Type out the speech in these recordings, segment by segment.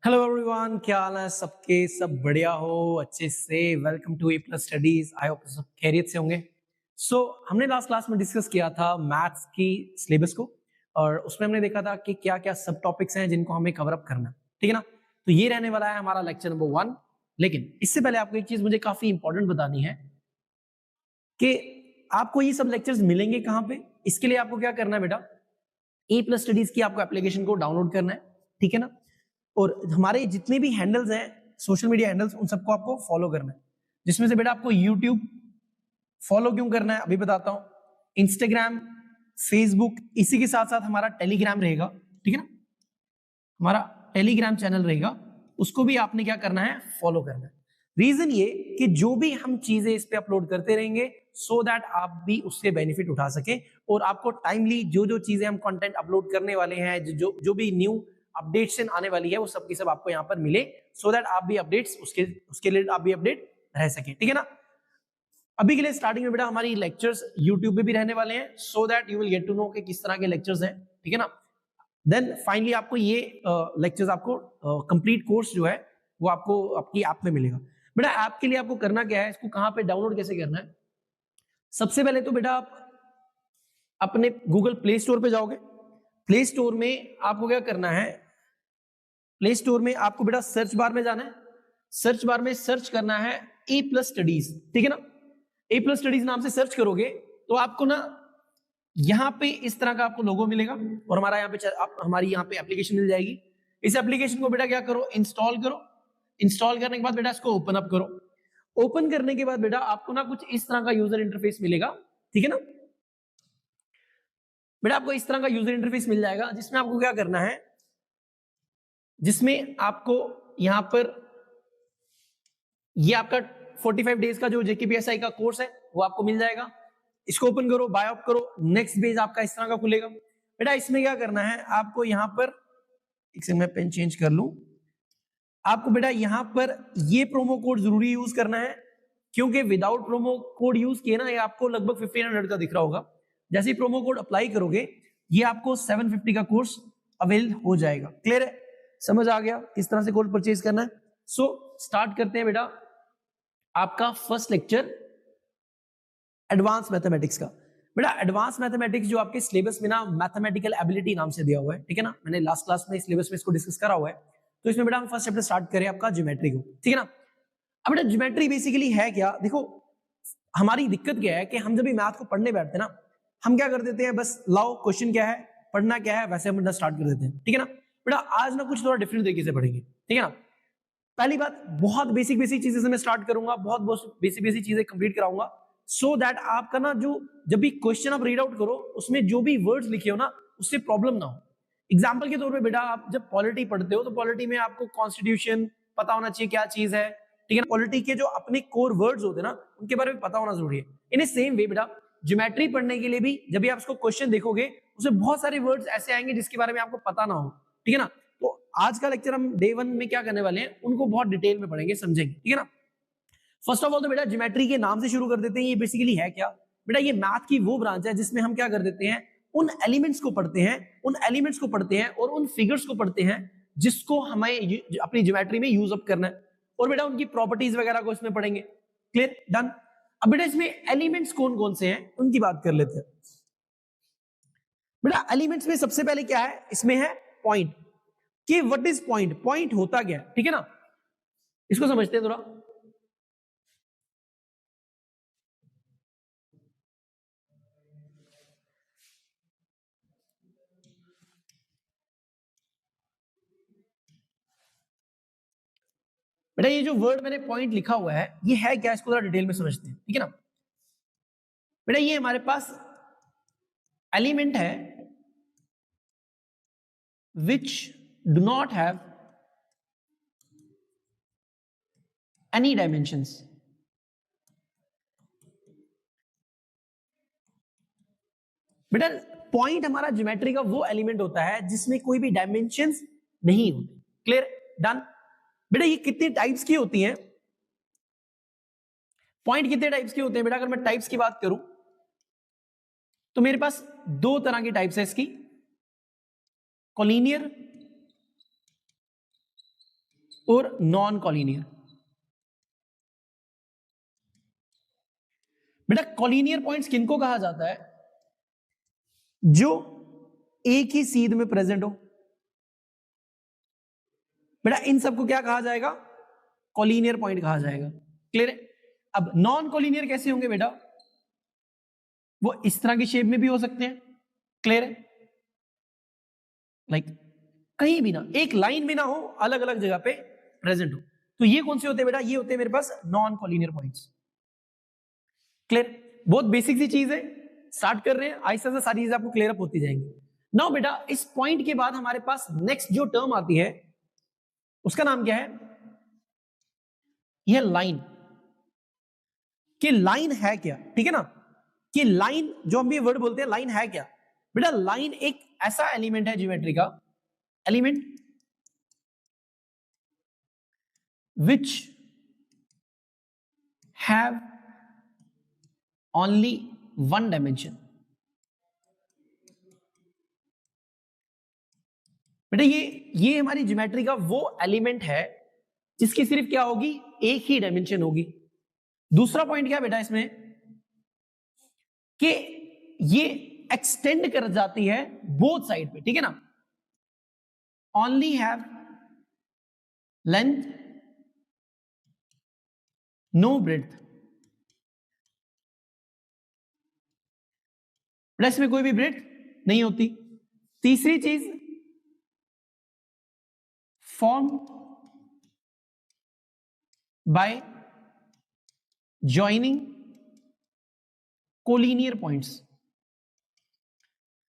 Hello everyone, क्या हाल है सबके? सब बढ़िया हो अच्छे से? Welcome to A plus studies. I hope सब खैरियत से होंगे। हमने लास्ट क्लास में डिस्कस किया था मैथ्स की सिलेबस को, और उसमें हमने देखा था कि क्या क्या सब टॉपिक्स हैं जिनको हमें कवर अप करना है, ठीक है ना। तो ये रहने वाला है हमारा लेक्चर नंबर 1। लेकिन इससे पहले आपको एक चीज मुझे काफी इंपॉर्टेंट बतानी है कि आपको ये सब लेक्चर्स मिलेंगे कहाँ पे। इसके लिए आपको क्या करना है बेटा, ए प्लस स्टडीज की आपको एप्लीकेशन को डाउनलोड करना है, ठीक है ना। और हमारे जितने भी हैंडल्स हैं, सोशल मीडिया हैंडल्स, उन सबको आपको फॉलो करना है। जिसमें से बेटा आपको यूट्यूब फॉलो क्यों करना है अभी बताता हूं, इंस्टाग्राम, फेसबुक, इसी के साथ साथ हमारा टेलीग्राम रहेगा, ठीक है ना। हमारा टेलीग्राम चैनल रहेगा, उसको भी आपने क्या करना है, फॉलो करना है। रीजन ये कि जो भी हम चीजें इस पे अपलोड करते रहेंगे सो दैट आप भी उससे बेनिफिट उठा सके, और आपको टाइमली जो जो चीजें हम कंटेंट अपलोड करने वाले हैं, जो जो भी न्यू अपडेट्स आने वाली है, वो सब की सब आपको यहाँ पर मिले, सो दैट आप भी अपडेट्स उसके उसके लिए आप भी अपडेट रह सके, ठीक है ना। अभी के लिए स्टार्टिंग में बेटा हमारी लेक्चर्स यूट्यूब पे भी रहने वाले हैं, so that you will get to know कि किस तरह के लेक्चर्स हैं, ठीक है ना। देन फाइनली आपको ये लेक्चर्स आपको कंप्लीट कोर्स जो है वो आपको आपकी ऐप में मिलेगा। बेटा ऐप के लिए आपको करना क्या है, इसको कहां पे डाउनलोड कैसे करना है। सबसे पहले तो बेटा आप अपने गूगल प्ले स्टोर पे जाओगे। प्ले स्टोर में आपको क्या करना है, प्ले स्टोर में आपको बेटा सर्च बार में जाना है। सर्च बार में सर्च करना है ए प्लस स्टडीज, ठीक है ना। ए प्लस स्टडीज नाम से सर्च करोगे तो आपको ना यहाँ पे इस तरह का आपको लोगो मिलेगा, और हमारा यहाँ पे हमारी यहाँ पे एप्लीकेशन मिल जाएगी। इस एप्लीकेशन को बेटा क्या करो, इंस्टॉल करो। इंस्टॉल करने के बाद बेटा इसको ओपन अप करो। ओपन करने के बाद बेटा आपको ना कुछ इस तरह का यूजर इंटरफेस मिलेगा, ठीक है ना। बेटा आपको इस तरह का यूजर इंटरफेस मिल जाएगा, जिसमें आपको क्या करना है, जिसमें आपको यहाँ पर ये आपका 45 डेज का जो जेकेपीएसआई का कोर्स है वो आपको मिल जाएगा। इसको ओपन करो, बाय ऑफ करो, नेक्स्ट पेज आपका इस तरह का खुलेगा। बेटा इसमें क्या करना है आपको, यहाँ पर एक सेकंड मैं पेन चेंज कर लूं। आपको बेटा यहाँ पर ये प्रोमो कोड जरूरी यूज करना है, क्योंकि विदाउट प्रोमो कोड यूज किए ना ये आपको लगभग 1500 का दिख रहा होगा। जैसे ही प्रोमो कोड अप्लाई करोगे ये आपको 750 का कोर्स अवेल हो जाएगा। क्लियर है, समझ आ गया किस तरह से कोर्स परचेज करना है। स्टार्ट करते हैं बेटा आपका फर्स्ट लेक्चर एडवांस मैथमेटिक्स का। बेटा एडवांस मैथमेटिक्स जो आपके सिलेबस में ना मैथमेटिकल एबिलिटी नाम से दिया हुआ है, ठीक है ना। मैंने लास्ट क्लास में सिलेबस में इसको डिस्कस करा हुआ है। तो इसमें बेटा हम फर्स्ट चैप्टर स्टार्ट करें आपका ज्योमेट्री को, ठीक है ना। अब बेटा ज्योमेट्री बेसिकली है क्या, देखो हमारी दिक्कत क्या है कि हम जब भी मैथ को पढ़ने बैठते हैं ना, हम क्या कर देते हैं, बस लाओ क्वेश्चन क्या है, पढ़ना क्या है, वैसे हम पढ़ना स्टार्ट कर देते हैं, ठीक है ना। बेटा आज ना कुछ थोड़ा डिफरेंट तरीके से पढ़ेंगे, ठीक है ना। पहली बात, बहुत बेसिक बेसिक चीजें से मैं स्टार्ट करूंगा, बहुत बेसिक बेसिक चीजें कंप्लीट कराऊंगा, सो दैट आपका ना जो जब भी क्वेश्चन आप रीड आउट करो उसमें जो भी वर्ड्स लिखे हो ना उससे प्रॉब्लम ना हो। एग्जाम्पल के तौर पे बेटा आप जब पॉलिटी पढ़ते हो तो पॉलिटी में आपको कॉन्स्टिट्यूशन पता होना चाहिए क्या चीज है, ठीक है ना। पॉलिटी के जो अपने कोर वर्ड्स होते हैं ना उनके बारे में पता होना जरूरी है। इन सेम वे बेटा ज्योमेट्री पढ़ने के लिए भी जब भी आप उसको क्वेश्चन देखोगे उसमें बहुत सारे वर्ड्स ऐसे आएंगे जिसके बारे में आपको पता ना हो, ठीक है ना। तो आज का लेक्चर हम डे 1 में क्या करने वाले हैं उनको बहुत डिटेल में पढ़ेंगे, समझेंगे, ठीक है ना। फर्स्ट ऑफ ऑल तो बेटा ज्योमेट्री के नाम से शुरू कर देते हैं। ये बेसिकली है क्या बेटा, ये मैथ की वो ब्रांच है जिसमें हम क्या कर देते हैं, उन एलिमेंट्स को पढ़ते हैं, उन एलिमेंट्स को पढ़ते हैं और उन फिगर्स को पढ़ते हैं जिसको हमें अपनी ज्योमेट्री में यूज अप करना है, और बेटा उनकी प्रॉपर्टीज वगैरह को इसमें पढ़ेंगे। Clear, done. अब बेटा इसमें एलिमेंट्स कौन कौन से हैं उनकी बात कर लेते हैं। बेटा एलिमेंट्स में सबसे पहले क्या है, इसमें है पॉइंट। कि व्हाट इज पॉइंट, पॉइंट होता क्या है, ठीक है ना। इसको समझते हैं थोड़ा। बेटा ये जो वर्ड मैंने पॉइंट लिखा हुआ है ये है क्या, इसको थोड़ा डिटेल में समझते हैं, ठीक है ना। बेटा ये हमारे पास एलिमेंट है which do not have any dimensions। बेटा पॉइंट हमारा ज्योमेट्री का वो एलिमेंट होता है जिसमें कोई भी डायमेंशंस नहीं होते। Clear, done. बेटा ये कितने टाइप्स की होती हैं, पॉइंट कितने टाइप्स की होते हैं बेटा, अगर मैं टाइप्स की बात करूं तो मेरे पास दो तरह की टाइप्स है इसकी, कोलिनियर और नॉन कॉलिनियर। बेटा कॉलिनियर पॉइंट्स किनको कहा जाता है? जो एक ही सीध में प्रेजेंट हो। बेटा इन सबको क्या कहा जाएगा? कॉलिनियर पॉइंट कहा जाएगा। क्लियर है? अब नॉन कॉलिनियर कैसे होंगे बेटा? वो इस तरह की शेप में भी हो सकते हैं। क्लियर है? लाइक कहीं भी ना, एक लाइन में ना हो, अलग अलग जगह पे प्रेजेंट हो। तो ये कौन से होते हैं बेटा? ये होते हैं मेरे पास नॉन कॉलिनियर पॉइंट्स। क्लियर? बहुत बेसिक सी चीज है, स्टार्ट कर रहे हैं, आहिस्ता से सारी चीजें आपको क्लियर अप होती जाएंगी। नाउ बेटा इस पॉइंट के बाद हमारे पास नेक्स्ट जो टर्म आती है उसका नाम क्या है? यह लाइन। कि लाइन है क्या? ठीक है ना, कि लाइन जो हम भी वर्ड बोलते हैं, लाइन है क्या? बेटा लाइन एक ऐसा एलिमेंट है ज्योमेट्री का, element which have only one dimension. बेटा ये हमारी ज्योमेट्री का वो एलिमेंट है जिसकी सिर्फ क्या होगी? एक ही डायमेंशन होगी। दूसरा पॉइंट क्या बेटा इसमें? कि ये एक्सटेंड कर जाती है बोथ साइड पे। ठीक है ना, only have length no breadth. बेटा इसमें कोई भी ब्रेड्थ नहीं होती। तीसरी चीज, form by joining collinear points.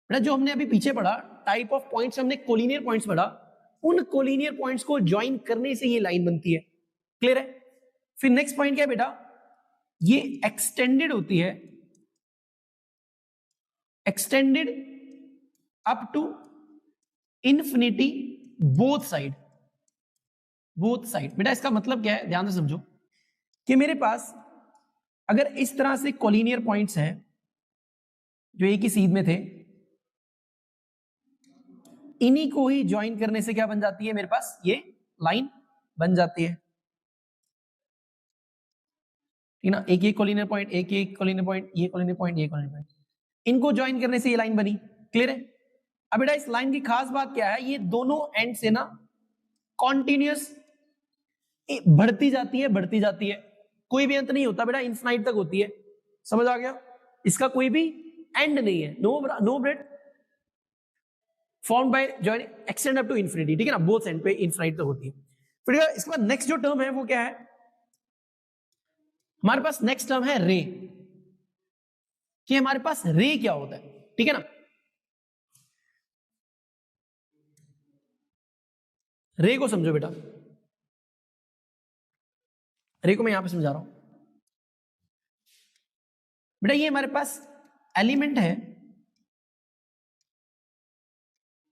बेटा जो हमने अभी पीछे पढ़ा टाइप ऑफ पॉइंट्स, हमने कोलिनियर पॉइंट्स पढ़ा, उन कोलिनियर पॉइंट्स को ज्वाइन करने से ये लाइन बनती है। क्लियर है? फिर नेक्स्ट पॉइंट क्या है बेटा? ये एक्सटेंडेड होती है, extended up to infinity both side. Both side बेटा इसका मतलब क्या है? ध्यान से समझो कि मेरे पास अगर इस तरह से कोलिनियर पॉइंट्स हैं जो एक ही सीध में थे, इन्हीं को ही ज्वाइन करने से क्या बन जाती है? मेरे पास ये लाइन बन जाती है। ठीक ना, एक एक कोलिनियर पॉइंट, एक एक कोलिनियर पॉइंट, ये कोलिनियर पॉइंट, ये कोलिनियर पॉइंट, इनको ज्वाइन करने से ये लाइन बनी। क्लियर है? अब बेटा इस लाइन की खास बात क्या है? ये दोनों एंड से ना कॉन्टिन्यूअस बढ़ती जाती है, बढ़ती जाती है, कोई भी अंत नहीं होता बेटा, इनफिनाइट तक होती है। समझ आ गया? इसका कोई भी एंड नहीं है। No breadth form by joining extend up to infinity. ठीक है ना, बोथ एंड पे इनफिनाइट तक होती है। फिर इसके बाद नेक्स्ट जो टर्म है वो क्या है? हमारे पास नेक्स्ट टर्म है रे। कि हमारे पास रे क्या होता है? ठीक है ना, रे को समझो बेटा। रे को मैं यहां पे समझा रहा हूं बेटा। ये हमारे पास एलिमेंट है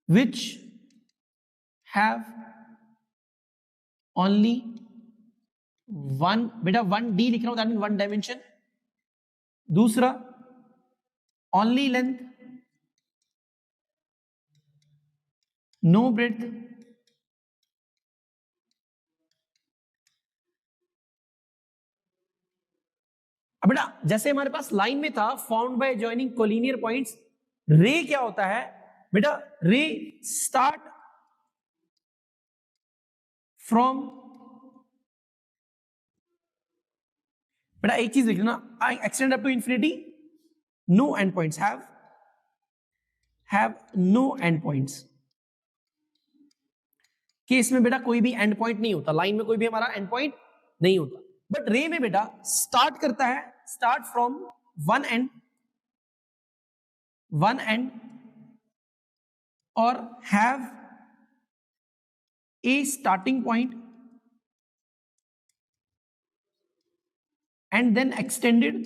विच हैव ओनली वन, बेटा वन डी लिख रहा हूं, दैट मीन वन डायमेंशन। दूसरा ओनली लेंथ नो ब्रेड्थ। अब बेटा जैसे हमारे पास लाइन में था found by joining collinear points, रे क्या होता है बेटा? रे स्टार्ट फ्रॉम, बेटा एक चीज लिख लेना, I extend up to infinity no end points, have no end points. कि इसमें बेटा कोई भी एंड पॉइंट नहीं होता, लाइन में कोई भी हमारा एंड पॉइंट नहीं होता। बट रे में बेटा स्टार्ट करता है, स्टार्ट फ्रॉम वन एंड और have a starting point and then extended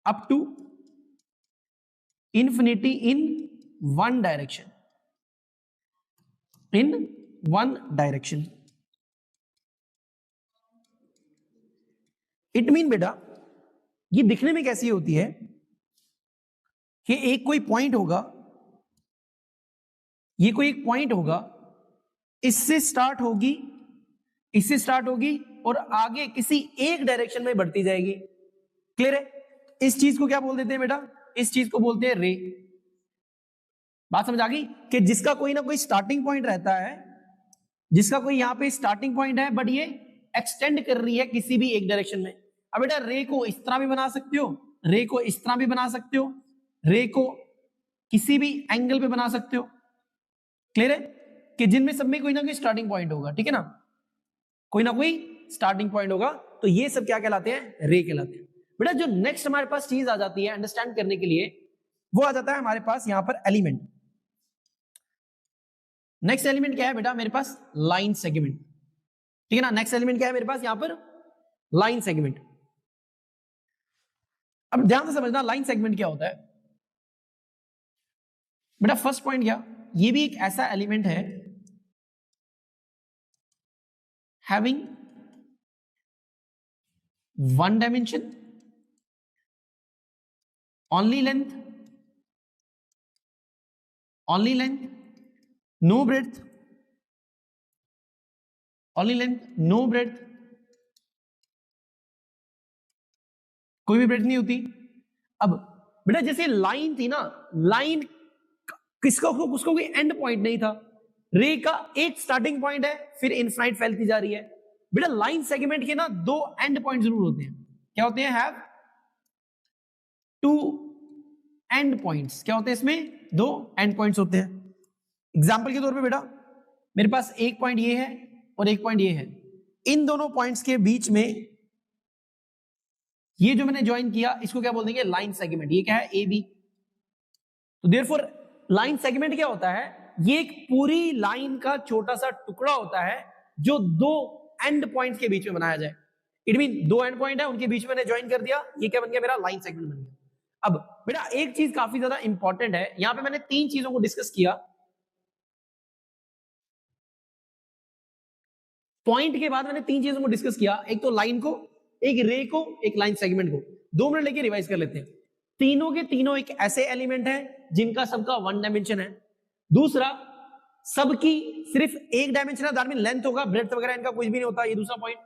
up to infinity in one direction. In one direction. It mean बेटा ये दिखने में कैसी होती है कि एक कोई पॉइंट होगा ये कोई एक पॉइंट होगा, इससे स्टार्ट होगी, इससे स्टार्ट होगी और आगे किसी एक डायरेक्शन में बढ़ती जाएगी। क्लियर है? इस चीज को क्या बोल देते हैं बेटा? इस चीज को बोलते हैं रे। बात समझ आ गई कि जिसका कोई ना कोई स्टार्टिंग पॉइंट रहता है, जिसका कोई यहां पे स्टार्टिंग पॉइंट है, बट ये एक्सटेंड कर रही है किसी भी एक डायरेक्शन में। अब बेटा रे को इस तरह भी बना सकते हो, रे को इस तरह भी बना सकते हो, रे को किसी भी एंगल पे बना सकते हो। क्लियर है? कि जिनमें सब में कोई ना कोई स्टार्टिंग पॉइंट होगा, ठीक है ना, कोई ना कोई स्टार्टिंग पॉइंट होगा, तो ये सब क्या कहलाते हैं? रे कहलाते हैं। बेटा जो नेक्स्ट हमारे पास चीज आ जाती है अंडरस्टैंड करने के लिए, वो आ जाता है हमारे पास यहां पर एलिमेंट। नेक्स्ट एलिमेंट क्या है बेटा मेरे पास? Line segment. ठीक है ना? नेक्स्ट एलिमेंट क्या है मेरे पास यहां पर? Line segment. अब ध्यान से समझना लाइन सेगमेंट क्या होता है बेटा। फर्स्ट पॉइंट क्या, ये भी एक ऐसा एलिमेंट है having one dimension, only length, no breadth, only length, no breadth, कोई भी ब्रेथ नहीं होती। अब बेटा जैसे लाइन थी ना, लाइन किसका उसको कोई एंड पॉइंट नहीं था, रे का एक स्टार्टिंग पॉइंट है, फिर इनफाइनाइट फैलती जा रही है। बेटा लाइन सेगमेंट के ना दो एंड पॉइंट जरूर होते हैं। क्या होते हैं? Have two end points. क्या होते हैं इसमें? दो एंड पॉइंट्स होते हैं। एग्जाम्पल के तौर पे बेटा मेरे पास एक पॉइंट ये है और एक पॉइंट ये है, इन दोनों पॉइंट्स के बीच में ये जो मैंने ज्वाइन किया, इसको क्या बोल देंगे? Line segment. ये क्या है? A B. तो देयरफॉर लाइन सेगमेंट क्या होता है? ये एक पूरी लाइन का छोटा सा टुकड़ा होता है जो दो एंड पॉइंट्स के बीच में बनाया जाए। इट मीन दो एंड पॉइंट है, उनके बीच में मैंने ज्वाइन कर दिया, ये क्या बन गया? मेरा लाइन सेगमेंट बन गया। अब बेटा एक चीज काफी ज्यादा इंपॉर्टेंट है, यहां पे मैंने तीन चीजों को डिस्कस किया। पॉइंट के बाद मैंने तीन चीजों को डिस्कस किया, एक तो लाइन को, एक रे को, एक लाइन सेगमेंट को। 2 मिनट लेके रिवाइज कर लेते हैं। तीनों के तीनों एक ऐसे एलिमेंट है जिनका सबका वन डायमेंशन है। दूसरा, सबकी सिर्फ एक डायमेंशन है, दैट मीन लेंथ होगा, ब्रेड्थ वगैरह इनका कुछ भी नहीं होता। ये दूसरा पॉइंट।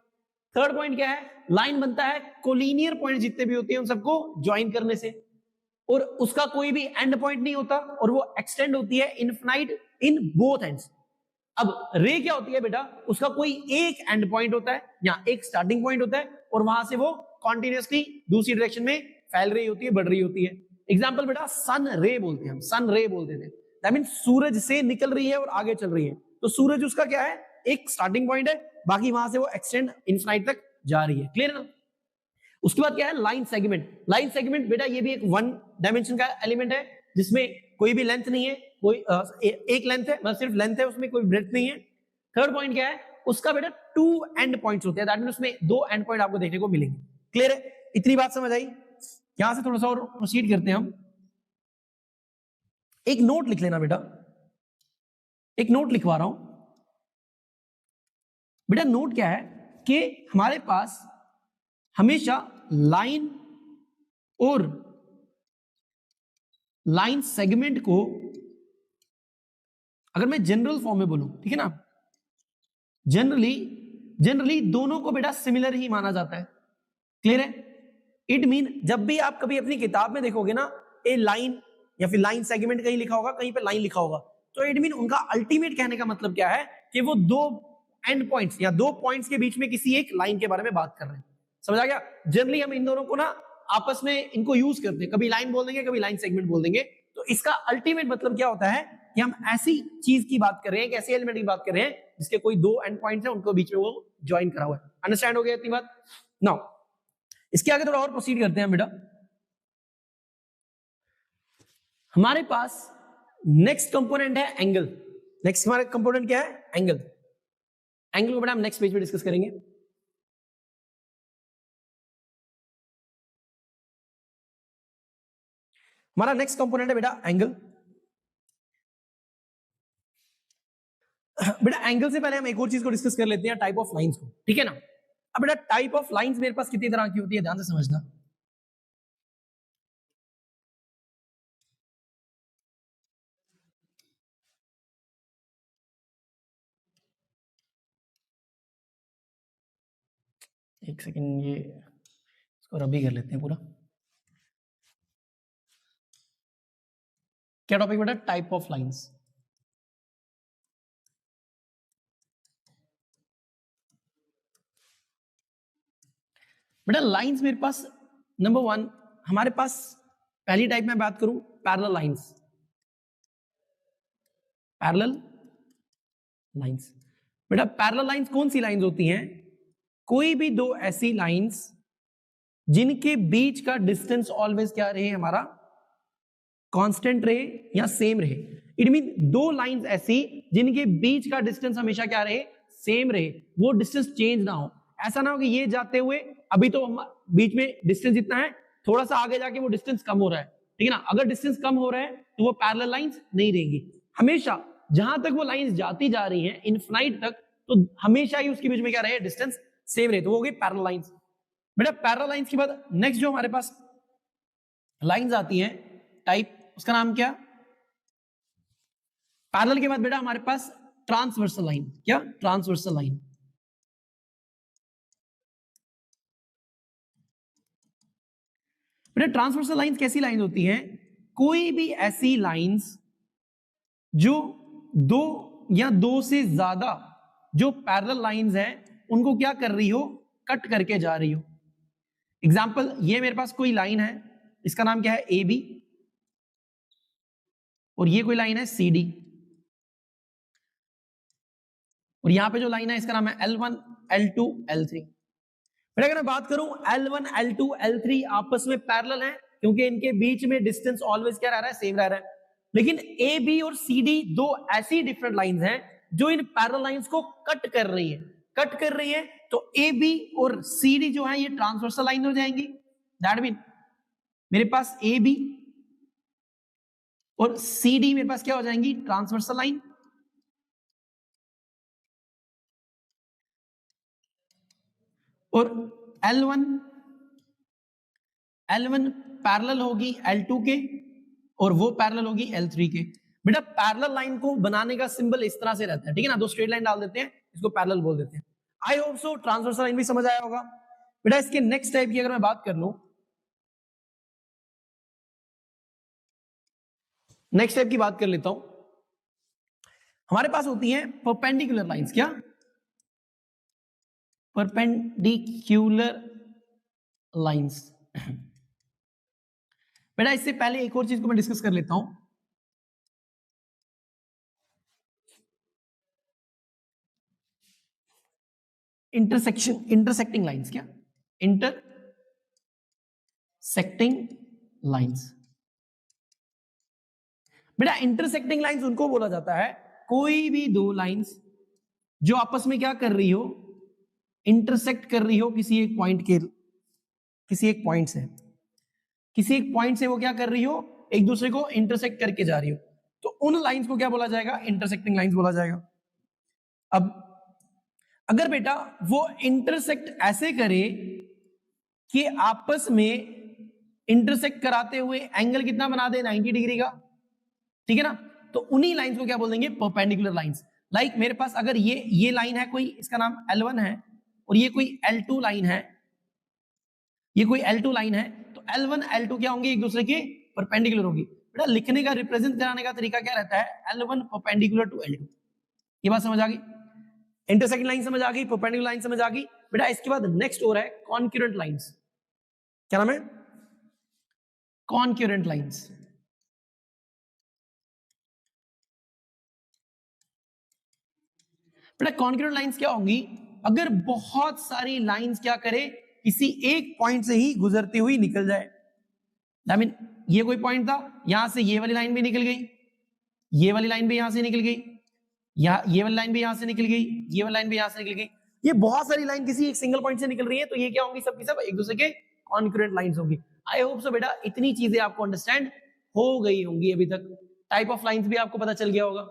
थर्ड पॉइंट क्या है? लाइन बनता है कोलिनियर पॉइंट जितने भी होते हैं उन सबको ज्वाइन करने से, और उसका कोई भी एंड पॉइंट नहीं होता, और वो एक्सटेंड होती है इनफिनाइट इन बोथ एंड्स। अब रे क्या होती है बेटा? उसका कोई एक एंड पॉइंट होता है या एक स्टार्टिंग पॉइंट होता है, और वहां से वो कॉन्टिन्यूअसली दूसरी डायरेक्शन में फैल रही होती है, बढ़ रही होती है। एग्जाम्पल बेटा सन रे बोलते हैं हम, सन रे बोलते थे, दैट मीन सूरज से निकल रही है और आगे चल रही है। तो सूरज उसका क्या है? एक स्टार्टिंग पॉइंट है, बाकी वहां से वो एक्सटेंड इनफिनाइट तक जा रही है। क्लियर ना? उसके बाद क्या है? Line segment. लाइन सेगमेंट बेटा ये भी एक वन डायमेंशन का एलिमेंट है, जिसमें कोई भी लेंथ नहीं है, कोई एक लेंथ है, मतलब सिर्फ लेंथ है, उसमें कोई ब्रेड्थ नहीं है। थर्ड पॉइंट क्या है? उसका बेटा 2 एंड पॉइंट्स होते हैं, दैट मीन उसमें 2 एंड पॉइंट आपको देखने को मिलेंगे। क्लियर है? इतनी बात समझ आई? यहां से थोड़ा सा और प्रोसीड करते हैं हम। एक नोट लिख लेना बेटा, एक नोट लिखवा रहा हूं बेटा। नोट क्या है कि हमारे पास हमेशा लाइन और लाइन सेगमेंट को अगर मैं जनरल फॉर्म में बोलूं, ठीक है ना, जनरली दोनों को बेटा सिमिलर ही माना जाता है। क्लियर है? इट मीन जब भी आप कभी अपनी किताब में देखोगे ना ए लाइन या फिर लाइन सेगमेंट कहीं लिखा होगा, कहीं पे लाइन लिखा होगा, तो इट मीन उनका अल्टीमेट कहने का मतलब क्या है कि वो दो एंड पॉइंट्स या दो पॉइंट्स के बीच में किसी एक लाइन के बारे में बात कर रहे हैं। समझ आ गया? जनरली हम इन दोनों को ना आपस में इनको यूज करते हैं, कभी लाइन बोल देंगे, कभी लाइन सेगमेंट बोल देंगे। तो इसका अल्टीमेट मतलब क्या होता है कि हम ऐसी चीज की बात कर रहे हैं, एक ऐसे एलिमेंट की बात कर रहे हैं जिसके कोई दो एंड पॉइंट्स हैं, उनको बीच में वो ज्वाइन करा हुआ है। अंडरस्टैंड हो गया इतनी बात? नाउ इसके आगे थोड़ा और प्रोसीड करते हैं बेटा। हमारे पास नेक्स्ट कंपोनेंट है एंगल। नेक्स्ट हमारा कंपोनेंट क्या है? एंगल। एंगल को बेटा हम नेक्स्ट पेज पे डिस्कस करेंगे। हमारा नेक्स्ट कंपोनेंट है बेटा एंगल। बेटा एंगल से पहले हम एक और चीज को डिस्कस कर लेते हैं, टाइप ऑफ लाइंस को। ठीक है ना? अब बेटा टाइप ऑफ लाइंस मेरे पास कितनी तरह की होती है, ध्यान से समझना। एक सेकेंड, ये इसको रबी कर लेते हैं पूरा। क्या टॉपिक बेटा? Type of lines. बेटा लाइंस मेरे पास नंबर 1 हमारे पास पहली टाइप में बात करूं पैरेलल लाइंस। पैरेलल लाइंस बेटा, पैरेलल लाइंस कौन सी लाइंस होती हैं? कोई भी दो ऐसी लाइंस जिनके बीच का डिस्टेंस ऑलवेज क्या रहे, हमारा कांस्टेंट रहे या सेम रहे। इट मीन दो लाइंस ऐसी जिनके बीच का डिस्टेंस हमेशा क्या रहे, सेम रहे, वो डिस्टेंस चेंज ना हो। ऐसा ना हो कि ये जाते हुए अभी तो बीच में डिस्टेंस इतना है, थोड़ा सा आगे जाके वो डिस्टेंस कम हो रहा है, ठीक है ना। अगर डिस्टेंस कम हो रहा है तो वो पैरेलल लाइंस नहीं रहेंगी। हमेशा जहां तक वो लाइंस जाती जा रही हैं इनफिनाइट तक, तो हमेशा ही उसके बीच में क्या रहे, डिस्टेंस सेम रहे, तो वो हो गई पैरेलल लाइंस। बेटा पैरेलल लाइंस के बाद नेक्स्ट जो हमारे पास लाइंस आती हैं टाइप, उसका नाम क्या? पैरेलल के बाद बेटा हमारे पास ट्रांसवर्सल लाइन। क्या? Transversal line. बेटा ट्रांसवर्सल लाइंस कैसी लाइंस होती हैं? कोई भी ऐसी लाइंस जो दो या दो से ज्यादा जो पैरेलल लाइंस हैं उनको क्या कर रही हो, कट करके जा रही हो। एग्जाम्पल, ये मेरे पास कोई लाइन है, इसका नाम क्या है, ए बी, और ये कोई लाइन है सी डी, और यहां पे जो लाइन है इसका नाम है L1 L2 L3। फिर अगर मैं बात करूं L1 L2 L3 आपस में पैरेलल हैं क्योंकि इनके बीच में डिस्टेंस ऑलवेज क्या रह रहा है, सेम रह रहा है। लेकिन ए बी और सी डी दो ऐसी डिफरेंट लाइंस हैं जो इन पैरेलल लाइंस को कट कर रही है, कट कर रही है, तो ए बी और सी डी जो है ये ट्रांसवर्सल लाइन हो जाएंगी। दैट मीन मेरे पास ए बी और सी डी मेरे पास क्या हो जाएंगी, ट्रांसवर्सल लाइन। और L1 पैरेलल होगी L2 के और वो पैरेलल होगी L3 के। बेटा पैरेलल लाइन को बनाने का सिंबल इस तरह से रहता है, ठीक है ना, दो स्ट्रेट लाइन डाल देते हैं, इसको पैरेलल बोल देते हैं। I hope so transversal line भी समझ आया होगा। बेटा इसके नेक्स्ट टाइप की अगर मैं बात कर लूं, नेक्स्ट टाइप की बात कर लेता हूं, हमारे पास होती हैं परपेंडिकुलर लाइंस। क्या? Perpendicular lines. बेटा इससे पहले एक और चीज को मैं डिस्कस कर लेता हूं। Intersecting lines. क्या? Intersecting lines. बेटा इंटरसेक्टिंग लाइंस उनको बोला जाता है कोई भी दो लाइंस जो आपस में क्या कर रही हो, इंटरसेक्ट कर रही हो किसी एक पॉइंट के, किसी एक पॉइंट से, किसी एक पॉइंट से वो क्या कर रही हो, एक दूसरे को इंटरसेक्ट करके जा रही हो, तो उन लाइंस को क्या बोला जाएगा, इंटरसेक्टिंग लाइंस बोला जाएगा। अब अगर बेटा वो इंटरसेक्ट ऐसे करे कि आपस में इंटरसेक्ट कराते हुए एंगल कितना बना दे, 90 डिग्री का, ठीक है ना, तो उन्हीं लाइंस को क्या बोल देंगे, परपेंडिकुलर लाइंस। लाइक मेरे पास अगर ये लाइन है कोई, इसका नाम L1 है, और ये कोई L2 लाइन है, ये कोई L2 लाइन है, तो L1 L2 क्या होंगे, एक दूसरे के परपेंडिकुलर होगी। बेटा लिखने का, रिप्रेजेंट कराने का तरीका क्या रहता है, L1 परपेंडिकुलर टू L2। ये बात समझ आ गई? इंटरसेक्टिंग लाइन समझ आ गई, परपेंडिकुलर लाइन समझ आ गई। बेटा इसके बाद नेक्स्ट हो रहा है कॉन्करेंट लाइंस। क्या नाम है? Concurrent lines. बेटा कॉन्करेंट लाइंस क्या होंगी, अगर बहुत सारी लाइंस क्या करे, किसी एक पॉइंट से ही गुजरती हुई निकल जाए। आई मीन ये कोई पॉइंट था, यहां से ये वाली लाइन भी निकल गई, ये वाली लाइन भी यहां से निकल गई, ये वाली लाइन भी यहां से निकल गई, ये वाली लाइन भी यहां से निकल गई, ये बहुत सारी लाइन किसी एक सिंगल पॉइंट से निकल रही है, तो ये क्या होंगी, सबकी सब एक दूसरे के कॉन्करेंट लाइंस होंगी। आई होप सो बेटा इतनी चीजें आपको अंडरस्टैंड हो गई होंगी अभी तक। टाइप ऑफ लाइंस भी आपको पता चल गया होगा,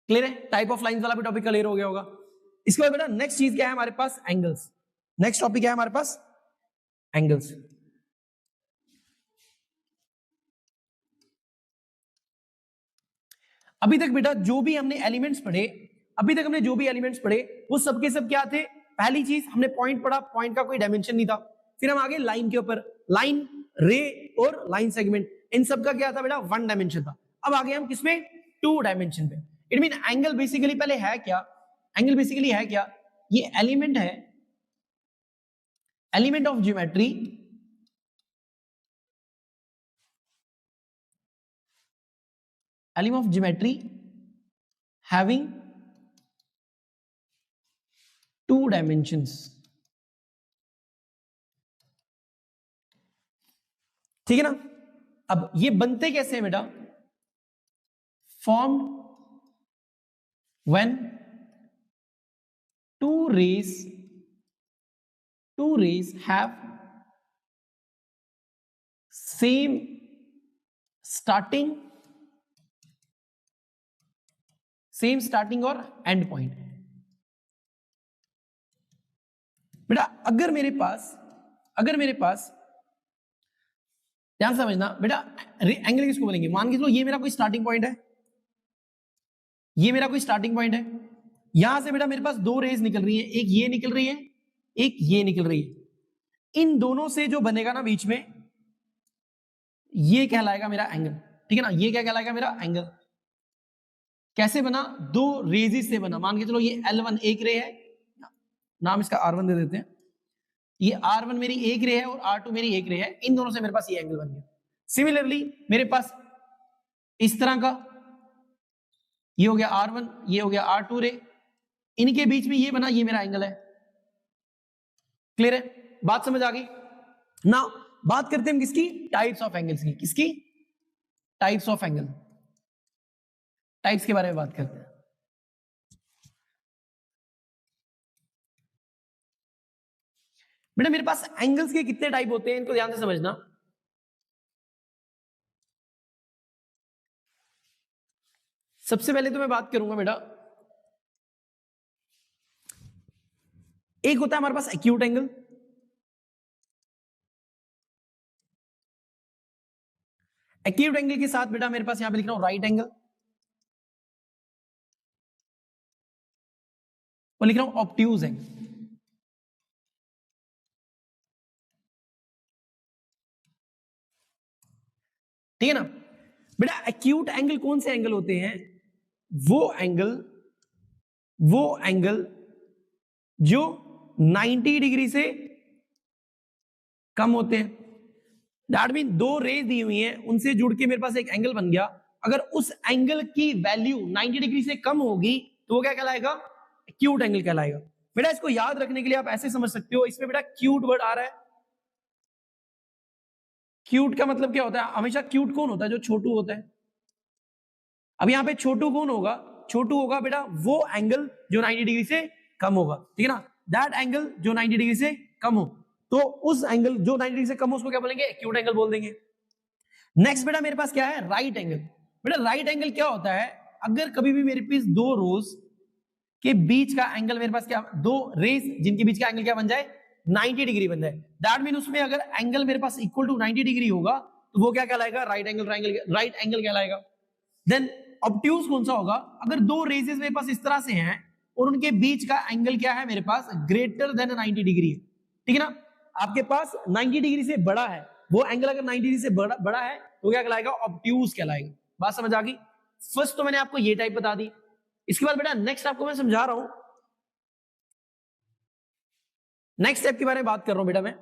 क्लियर है? टाइप ऑफ लाइंस वाला भी टॉपिक क्लियर हो गया होगा। इसके बाद बेटा नेक्स्ट चीज क्या है हमारे पास, एंगल्स। नेक्स्ट टॉपिक क्या है हमारे पास, एंगल्स। अभी तक बेटा जो भी हमने एलिमेंट्स पढ़े, अभी तक हमने जो भी एलिमेंट्स पढ़े वो सबके सब क्या थे, पहली चीज हमने पॉइंट पढ़ा, पॉइंट का कोई डायमेंशन नहीं था। फिर हम आगे लाइन के ऊपर, लाइन, रे और लाइन सेगमेंट, इन सब का क्या था बेटा, 1 डायमेंशन था। अब आगे हम किसमें, 2 डायमेंशन पे। इट मीन एंगल बेसिकली पहले है क्या, एंगल बेसिकली है क्या, ये एलिमेंट है, element of geometry, element of geometry having 2 dimensions. ठीक है ना। अब ये बनते कैसे हैं बेटा, formed when two rays have same starting और एंड पॉइंट। बेटा अगर मेरे पास ध्यान समझना बेटा, एंगल किसको बोलेंगे, मान के चलो ये मेरा कोई स्टार्टिंग पॉइंट है, ये मेरा कोई स्टार्टिंग पॉइंट है, यहां से बेटा मेरे पास 2 रेज निकल रही है, एक ये निकल रही है, एक ये निकल रही है। इन दोनों से जो बनेगा ना बीच में, ये कहलाएगा मेरा एंगल। ठीक है ना, ये क्या कहलाएगा मेरा एंगल। कैसे बना, 2 रेजिस से बना। मान के चलो ये L1 एक रे है, नाम इसका R1 दे देते हैं, ये R1 मेरी एक रे है और R2 मेरी एक रे है, इन दोनों से मेरे पास ये एंगल बन गया। सिमिलरली मेरे पास इस तरह का, ये हो गया R1, ये हो गया R2 रे, इनके बीच में ये बना, ये मेरा एंगल है। क्लियर है, बात समझ आ गई ना। बात करते हैं हम किसकी, टाइप्स ऑफ एंगल्स की। किसकी, टाइप्स ऑफ एंगल, टाइप्स के बारे में बात करते हैं। बेटा मेरे पास एंगल्स के कितने टाइप होते हैं, इनको ध्यान से समझना। सबसे पहले तो मैं बात करूंगा बेटा, एक होता है हमारे पास एक्यूट एंगल, एक्यूट एंगल के साथ बेटा मेरे पास यहां पे लिख रहा हूं राइट एंगल, और लिख रहा हूं ऑब्ट्यूज एंगल। ठीक है ना। बेटा एक्यूट एंगल कौन से एंगल होते हैं, वो एंगल जो 90 डिग्री से कम होते हैं। दैट मीन 2 रेज दी हुई हैं, उनसे जुड़ के मेरे पास एक एंगल बन गया। अगर उस एंगल की वैल्यू 90 डिग्री से कम होगी तो वो क्या कहलाएगा, एक्यूट एंगल कहलाएगा। बेटा इसको याद रखने के लिए आप ऐसे समझ सकते हो, इसमें बेटा क्यूट वर्ड आ रहा है। क्यूट का मतलब क्या होता है, हमेशा क्यूट कौन होता है, जो छोटू होता है। अब यहां पे छोटू कौन होगा, छोटू होगा बेटा वो एंगल जो 90 डिग्री से कम होगा। ठीक है ना, दैट एंगल जो 90 डिग्री से कम हो, तो उस एंगल जो 90 डिग्री से कम हो उसको क्या बोलेंगे, एक्यूट एंगल बोल देंगे। नेक्स्ट बेटा मेरे पास क्या है, राइट एंगल। बेटा राइट एंगल क्या होता है, अगर कभी भी मेरे पास 2 रोज के बीच का एंगल, मेरे पास क्या, 2 रेज जिनके बीच का एंगल क्या बन जाए, 90 डिग्री बन जाए। दैट मीन उसमें अगर एंगल मेरे पास इक्वल टू 90 डिग्री होगा तो वो क्या कहलाएगा, राइट एंगल कहलाएगा। देन ऑब्ट्यूज कौन सा होगा, अगर 2 रेजेस मेरे पास इस तरह से हैं और उनके बीच का एंगल क्या है मेरे पास, ग्रेटर देन 90 डिग्री। ठीक है ना, आपके पास 90 डिग्री से बड़ा है वो एंगल, अगर 90 डिग्री से बड़ा है तो क्या कहलाएगा, ऑब्ट्यूज कहलाएगा। बात समझ आ गई। फर्स्ट तो मैंने आपको ये टाइप बता दी। इसके बाद बेटा नेक्स्ट आपको मैं समझा रहा हूं, नेक्स्ट स्टेप के बारे में बात कर रहा हूं बेटा मैं।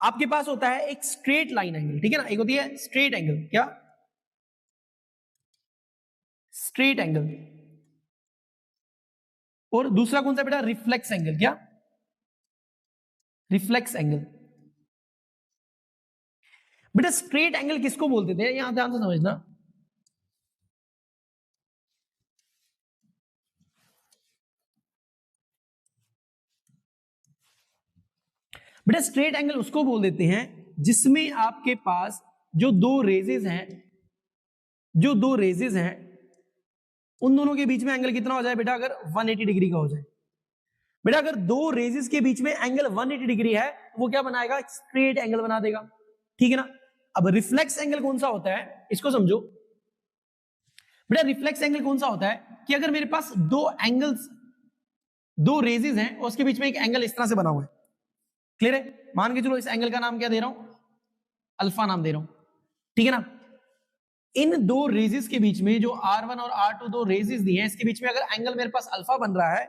आपके पास होता है एक स्ट्रेट लाइन एंगल, ठीक है ना, एक होती है स्ट्रेट एंगल, क्या, स्ट्रेट एंगल, और दूसरा कौन सा बेटा, रिफ्लेक्स एंगल, क्या, रिफ्लेक्स एंगल। बेटा स्ट्रेट एंगल किसको बोलते थे, यहां ध्यान से समझना। बेटा स्ट्रेट एंगल उसको बोल देते हैं जिसमें आपके पास जो 2 रेजेस हैं, उन दोनों के बीच में एंगल कितना हो जाए बेटा, अगर 180 डिग्री का हो जाए। बेटा अगर 2 रेजेस के बीच में एंगल 180 डिग्री है तो वो क्या बनाएगा, स्ट्रेट एंगल बना देगा। ठीक है ना। अब रिफ्लेक्स एंगल कौन सा होता है, इसको समझो। बेटा रिफ्लेक्स एंगल कौन सा होता है कि अगर मेरे पास 2 एंगल्स दो रेजेस हैं और उसके बीच में एक एंगल इस तरह से बना हुआ है, क्लियर है? मान के चलो इस एंगल का नाम क्या दे रहा हूं, अल्फा नाम दे रहा हूं, ठीक है ना? इन दो रेजेस के बीच में जो R1 और R2 दो रेजेस दिए हैं, इसके बीच में अगर एंगल मेरे पास अल्फा बन रहा है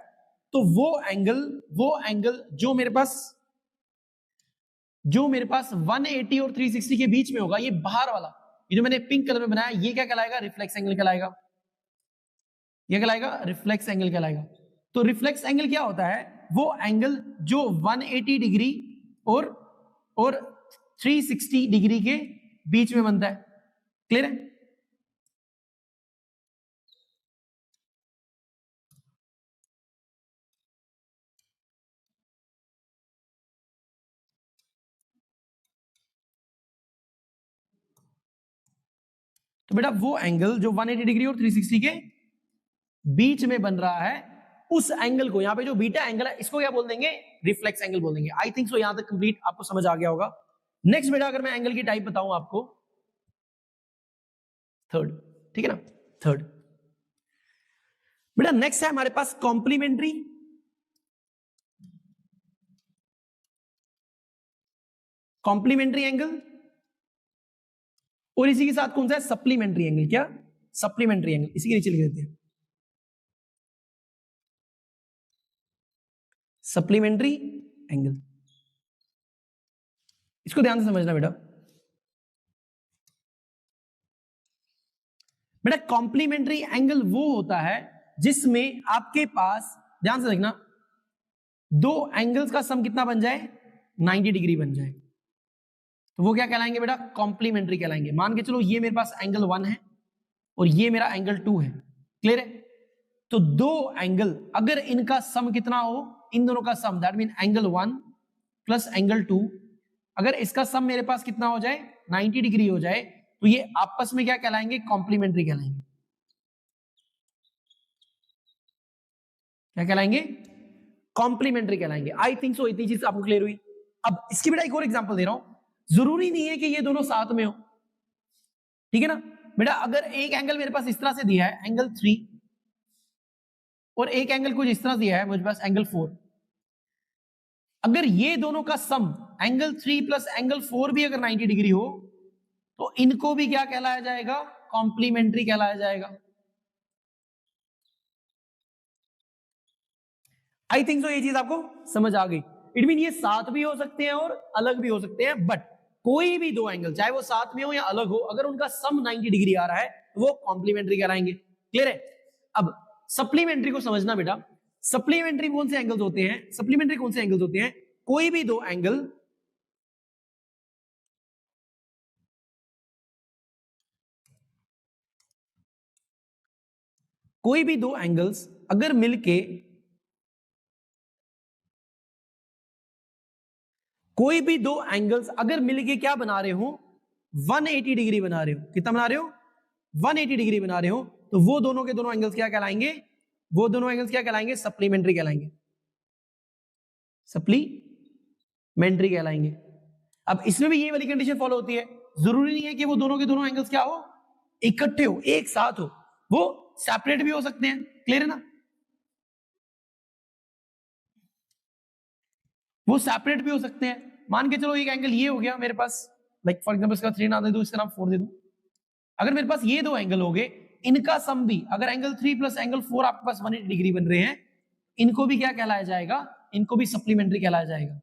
तो वो एंगल जो मेरे पास 180 और 360 के बीच में होगा, ये बाहर वाला, ये जो मैंने पिंक कलर में बनाया, ये क्या कहलाएगा? रिफ्लेक्स एंगल कहलाएगा। ये कहलाएगा रिफ्लेक्स एंगल कहलाएगा। तो रिफ्लेक्स एंगल क्या होता है? वो एंगल जो 180 डिग्री और 360 डिग्री के बीच में बनता है, क्लियर है? तो बेटा वो एंगल जो 180 डिग्री और 360 के बीच में बन रहा है, उस एंगल को, यहां पे जो बीटा एंगल है, इसको क्या बोल देंगे? रिफ्लेक्स एंगल बोल देंगे। आई थिंक सो यहां तक कंप्लीट आपको समझ आ गया होगा। नेक्स्ट बेटा अगर मैं एंगल की टाइप बताऊं आपको, थर्ड, ठीक है ना? थर्ड बेटा नेक्स्ट है हमारे पास कॉम्प्लीमेंट्री एंगल, और इसी के साथ कौन सा है? Supplementary angle. क्या? Supplementary angle. इसी के नीचे लिख देते हैं सप्लीमेंट्री एंगल। इसको ध्यान से समझना बेटा। बेटा कॉम्प्लीमेंट्री एंगल वो होता है जिसमें आपके पास, ध्यान से देखना, दो एंगल्स का सम कितना बन जाए? 90 डिग्री बन जाए, तो वो क्या कहलाएंगे बेटा? कॉम्प्लीमेंट्री कहलाएंगे। मान के चलो ये मेरे पास एंगल 1 है और ये मेरा एंगल 2 है, क्लियर है? तो दो एंगल अगर इनका सम कितना हो, इन दोनों का sum, that mean angle 1 plus angle 2, अगर इसका सम मेरे पास कितना हो जाए? 90 डिग्री हो जाए, तो ये आपस में क्या कहलाएंगे? कॉम्प्लीमेंट्री कहलाएंगे। क्या कहलाएंगे? कॉम्प्लीमेंट्री कहलाएंगे। आई थिंक सो इतनी चीज आपको क्लियर हुई। अब इसकी बेटा एक और एग्जांपल दे रहा हूं। जरूरी नहीं है कि ये दोनों साथ में हो, ठीक है ना बेटा? अगर एक एंगल मेरे पास इस तरह से दिया है, एंगल 3, और एक एंगल कुछ इस तरह दिया है मुझे पास, एंगल 4, अगर ये दोनों का सम एंगल 3 प्लस एंगल 4 भी अगर 90 डिग्री हो, तो इनको भी क्या कहलाया जाएगा? कॉम्प्लीमेंट्री कहलाया जाएगा। आई थिंक सो ये चीज आपको समझ आ गई। इट मीन ये साथ भी हो सकते हैं और अलग भी हो सकते हैं, बट कोई भी दो एंगल, चाहे वो साथ में हो या अलग हो, अगर उनका सम 90 डिग्री आ रहा है तो वो कॉम्प्लीमेंट्री कहलाएंगे, क्लियर है? अब सप्लीमेंट्री को समझना बेटा। सप्लीमेंट्री कौन से एंगल्स होते हैं? सप्लीमेंट्री कौन से एंगल्स होते हैं? कोई भी दो एंगल्स अगर मिलके, कोई भी दो एंगल्स अगर मिलके क्या बना रहे हो? 180 डिग्री बना रहे हो। कितना बना रहे हो? 180 डिग्री बना रहे हो, तो वो दोनों के दोनों एंगल्स क्या कहलाएंगे? वो दोनों एंगल्स क्या कहलाएंगे? सप्लीमेंट्री कहलाएंगे। सप्लीमेंट्री कहलाएंगे। अब इसमें भी ये वाली कंडीशन फॉलो होती है, जरूरी नहीं है कि वो दोनों के दोनों एंगल्स क्या हो? इकट्ठे हो, एक साथ हो, वो सेपरेट भी हो सकते हैं, क्लियर है ना? वो सेपरेट भी हो सकते हैं। मान के चलो एक एंगल ये हो गया मेरे पास, लाइक फॉर एग्जांपल इसका 3 ना दे दूं, इसका नाम 4 दे दूं। अगर मेरे पास ये दो एंगल हो गए, इनका सम भी, अगर एंगल 3 प्लस एंगल 4 आपके पास 180 डिग्री बन रहे हैं, इनको भी क्या कहलाया जाएगा? इनको भी सप्लीमेंट्री कहलाया जाएगा।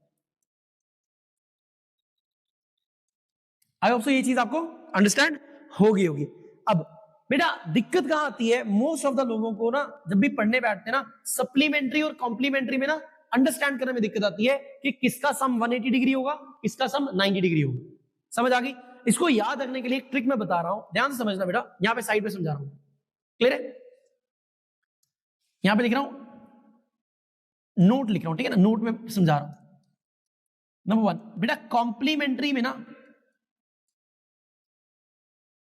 आई होप सो ये चीज आपको अंडरस्टैंड होगी। अब बेटा दिक्कत कहां आती है? मोस्ट ऑफ द लोगों को ना जब भी पढ़ने बैठते हैं ना, सप्लीमेंट्री और कॉम्प्लीमेंट्री में ना अंडरस्टैंड करने में दिक्कत आती है कि किसका सम 180 डिग्री होगा, किसका सम 90 डिग्री होगा। समझ आ गई? इसको याद रखने के लिए एक ट्रिक मैं बता रहा हूं, ध्यान से समझना बेटा। यहां पे साइड पे समझा रहा हूं, क्लियर है? यहां पे लिख रहा हूं, नोट लिख रहा हूं, ठीक है ना? नोट में समझा रहा हूं। नंबर 1 बेटा, कॉम्प्लीमेंट्री में ना,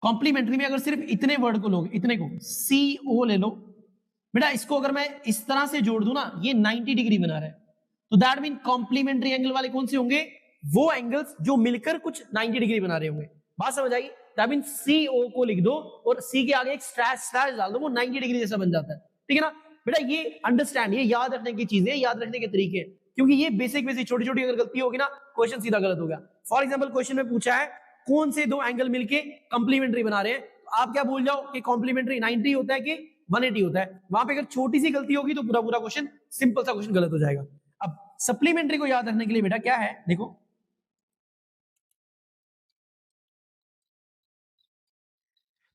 कॉम्प्लीमेंट्री में अगर सिर्फ इतने वर्ड को लोगे, इतने को CO ले लो बेटा, इसको अगर मैं इस तरह से जोड़ दूं ना, ये 90 डिग्री बना रहा है, तो दैट मीन कॉम्प्लीमेंट्री एंगल वाले कौन से होंगे? वो एंगल्स जो मिलकर कुछ 90 डिग्री बना रहे होंगे। बात समझ आई? दैट मीन CO को लिख दो और C के आगे एक स्लैश डाल दो, वो 90 डिग्री जैसा बन जाता है, ठीक है ना बेटा ये अंडरस्टैंड, ये याद रखने की चीजें, याद रखने के तरीके हैं, क्योंकि ये बेसिक बेसिक छोटी छोटी अगर गलती होगी ना क्वेश्चन सीधा गलत हो गया। फॉर एग्जांपल क्वेश्चन में पूछा है कौन से दो एंगल मिलके कॉम्प्लीमेंट्री बना रहे हैं, तो आप क्या भूल जाओ कि कॉम्प्लीमेंट्री 90 होता है कि 180 होता है। वहां पे अगर छोटी सी गलती होगी तो पूरा पूरा क्वेश्चन, सिंपल सा क्वेश्चन गलत हो जाएगा। अब सप्लीमेंट्री को याद रखने के लिए बेटा क्या है, देखो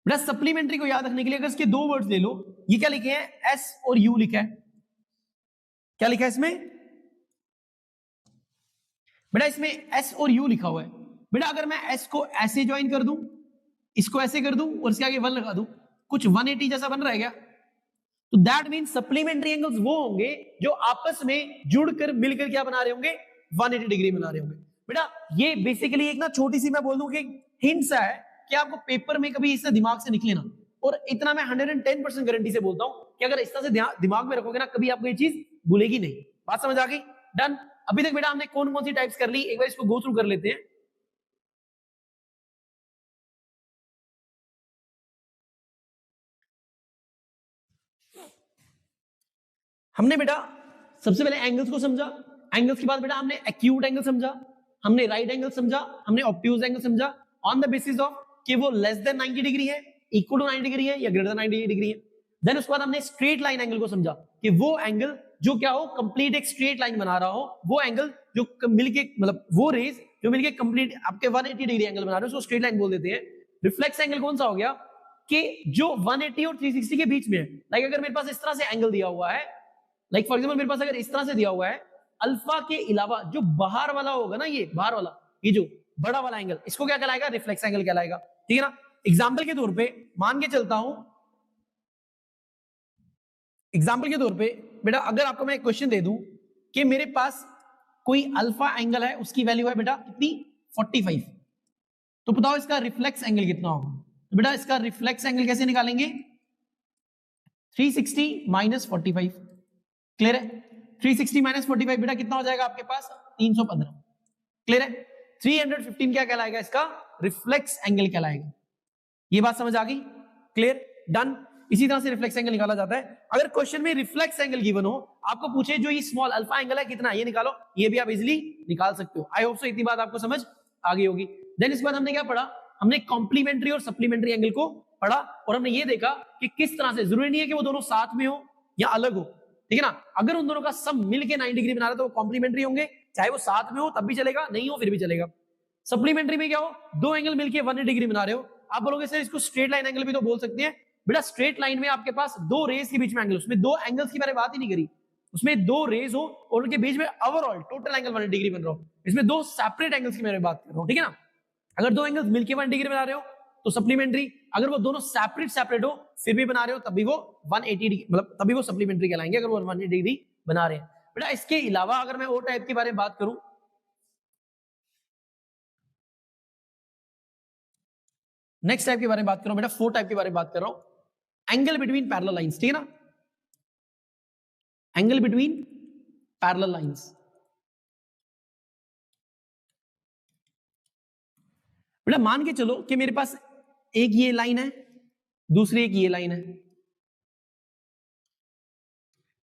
बेटा सप्लीमेंट्री को याद रखने के लिए अगर इसके दो वर्ड्स ले लो, ये क्या लिखे हैं, एस और यू लिखा है। क्या लिखा है इसमें बेटा, इसमें एस और यू लिखा हुआ है। बेटा अगर मैं एस को ऐसे ज्वाइन कर दूं, इसको ऐसे कर दूं और इसके आगे 1 लगा दूं, कुछ 180 जैसा बन रहा है क्या? तो दैट मीन सप्लीमेंट्री एंगल्स वो होंगे जो आपस में जुड़कर मिलकर क्या बना रहे होंगे, 180 डिग्री बना रहे होंगे। बेटा ये बेसिकली एक ना छोटी सी मैं बोल दूं कि हिंट्स है कि आपको पेपर में कभी इससे दिमाग से निकले ना, और इतना मैं 110% गारंटी से बोलता हूं कि अगर इस तरह से दिमाग में रखोगे ना, कभी आपको ये चीज भूलेगी नहीं। बात समझ आ गई? डन। अभी तक बेटा हमने कौन कौन सी टाइप्स कर ली, एक बार इसको गो थ्रू कर लेते हैं। हमने बेटा सबसे पहले एंगल्स को समझा, एंगल्स के बाद बेटा हमने एक्यूट एंगल समझा, हमने राइट एंगल समझा, हमने ऑब्ट्यूज एंगल समझा ऑन द बेसिस ऑफ कि वो लेस देन 90 डिग्री है, इक्वल टू 90 डिग्री है या ग्रेटर देन 90 डिग्री है। देन उसके बाद हमने स्ट्रेट लाइन एंगल को समझा कि वो एंगल जो क्या हो, कंप्लीट एक स्ट्रेट लाइन बना रहा हो, वो एंगल जो मिलके मतलब वो रेज जो मिलके कंप्लीट आपके 180 डिग्री एंगल बना रहे हो, उसको स्ट्रेट लाइन बोल देते हैं। रिफ्लेक्स एंगल कौन सा हो गया कि जो 180 और 360 के बीच में है। लाइक अगर मेरे पास इस तरह से एंगल दिया हुआ है, लाइक फॉर एग्जांपल मेरे पास अगर इस तरह से दिया हुआ है, अल्फा के अलावा जो बाहर वाला होगा ना, ये बाहर वाला, ये जो बड़ा वाला एंगल, इसको क्या कहलाएगा, रिफ्लेक्स एंगल कहलाएगा। ठीक है ना। एग्जांपल के तौर पे मान के चलता हूं, एग्जांपल के तौर पे बेटा अगर आपको मैं एक क्वेश्चन दे दूं कि मेरे पास कोई अल्फा एंगल है, उसकी वैल्यू है बेटा कितनी, 45, तो बताओ इसका रिफ्लेक्स एंगल कितना होगा। तो बेटा इसका रिफ्लेक्स एंगल कैसे निकालेंगे, 360 माइनस 45। क्लियर है? 360 माइनस 45 बेटा कितना हो जाएगा आपके पास, 315। क्लियर है? 315 क्या कहलाएगा, इसका रिफ्लेक्स एंगल कहलाएगा। ये बात समझ आ गई? क्लियर? डन। इसी तरह से रिफ्लेक्स एंगल निकाला जाता है। अगर क्वेश्चन में रिफ्लेक्स एंगल गिवन हो, आपको पूछे जो ये स्मॉल अल्फा एंगल है कितना, ये निकालो, ये भी आप इजीली निकाल सकते हो। आई होप सो इतनी बात आपको समझ आ गई होगी। देन इसके बाद हमने क्या पढ़ा, हमने कॉम्प्लीमेंट्री और सप्लीमेंट्री एंगल को पढ़ा, और हमने ये देखा कि किस तरह से, जरूरी नहीं है कि वो दोनों साथ में हो या अलग हो, ठीक है ना। अगर उन दोनों का सम मिलके 90 डिग्री बना रहा है तो वो कॉम्प्लीमेंट्री होंगे, चाहे वो साथ में हो तब भी चलेगा, नहीं हो फिर भी चलेगा। सप्लीमेंट्री में क्या हो, दो एंगल मिलके 180 डिग्री बना रहे हो, आप बोलोगे सर इसको स्ट्रेट लाइन एंगल भी तो बोल सकते हैं। बेटा स्ट्रेट लाइन में आपके पास दो रेस के बीच में एंगल, उसमें दो एंगल्स की मैंने बात ही नहीं करी, उसमें दो रेस हो और उनके बीच में ओवरऑल टोटल एंगल 180 डिग्री बन रहा हो, इसमें दो सेपरेट एंगल्स की मैंने बात कर रहा हूं, ठीक है ना। अगर दो एंगल्स मिलके 180 डिग्री बना रहे हो तो सप्लीमेंट्री, अगर वो दोनों सेपरेट हो फिर भी बना रहे हो तब भी वो 180 डिग्री, मतलब तभी वो सप्लीमेंट्री कहलाएंगे अगर वो 180 डिग्री बना रहे हैं। बेटा इसके अलावा अगर मैं और टाइप के बारे में बात करूं, नेक्स्ट टाइप के बारे में बात करूं बेटा, 4 टाइप के बारे में बात कर रहा हूं। एंगल बिटवीन पैरेलल लाइंस, ठीक है ना, एंगल बिटवीन पैरेलल लाइंस। बेटा मान के चलो कि मेरे पास एक ये लाइन है, दूसरी एक ये लाइन है।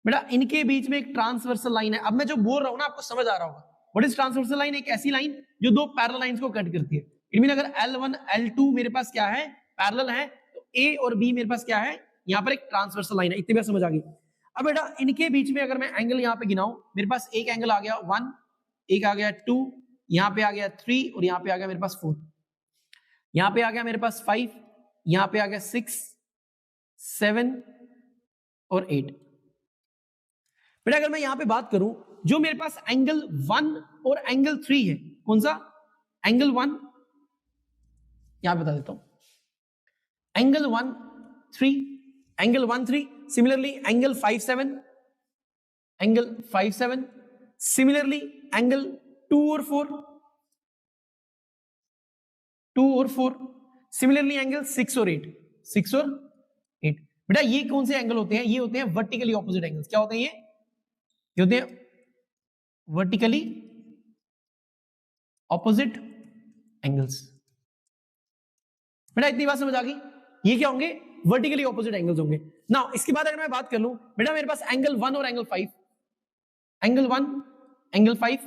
बेटा इनके बीच में एक ट्रांसवर्सल लाइन है। अब मैं जो बोल रहा हूं ना आपको समझ आ रहा होगा। What is transversal line? एक ऐसी लाइन जो दो पैरेलल लाइंस को कट करती है। इट मीन अगर L1 L2 मेरे पास क्या है, पैरेलल है, तो A और B मेरे पास क्या है, यहां पर एक ट्रांसवर्सल लाइन है। इतनी बात समझ आ गई। अब बेटा इनके बीच में अगर मैं एंगल यहां पे गिनाऊं, मेरे पास एक एंगल आ गया 1, एक आ गया 2, यहां पे आ गया 3 और यहां पे आ गया मेरे पास 4, यहां पे आ गया मेरे पास 5, यहां पे आ गया 6, 7 और 8। बेटा अगर मैं यहां पे बात करूं, जो मेरे पास एंगल 1 और एंगल 3 है, कौन सा एंगल 1, यहां बता देता हूं, angle 1 3, angle 1 3, similarly angle 5 7, angle 5 7, similarly angle 2 और 4, 2 और 4, सिमिलरली एंगल 6 और 8, 6 और 8। बेटा ये कौन से एंगल होते हैं? ये होते हैं वर्टिकली ऑपोजिट एंगल्स। क्या होते हैं ये होते हैं वर्टिकली ऑपोजिट एंगल्स। बेटा इतनी बात समझ आ गई। ये क्या होंगे? वर्टिकली ऑपोजिट एंगल्स होंगे। नाउ इसके बाद अगर मैं बात कर लूं बेटा मेरे पास एंगल 1 और angle 5, angle 1 angle 5,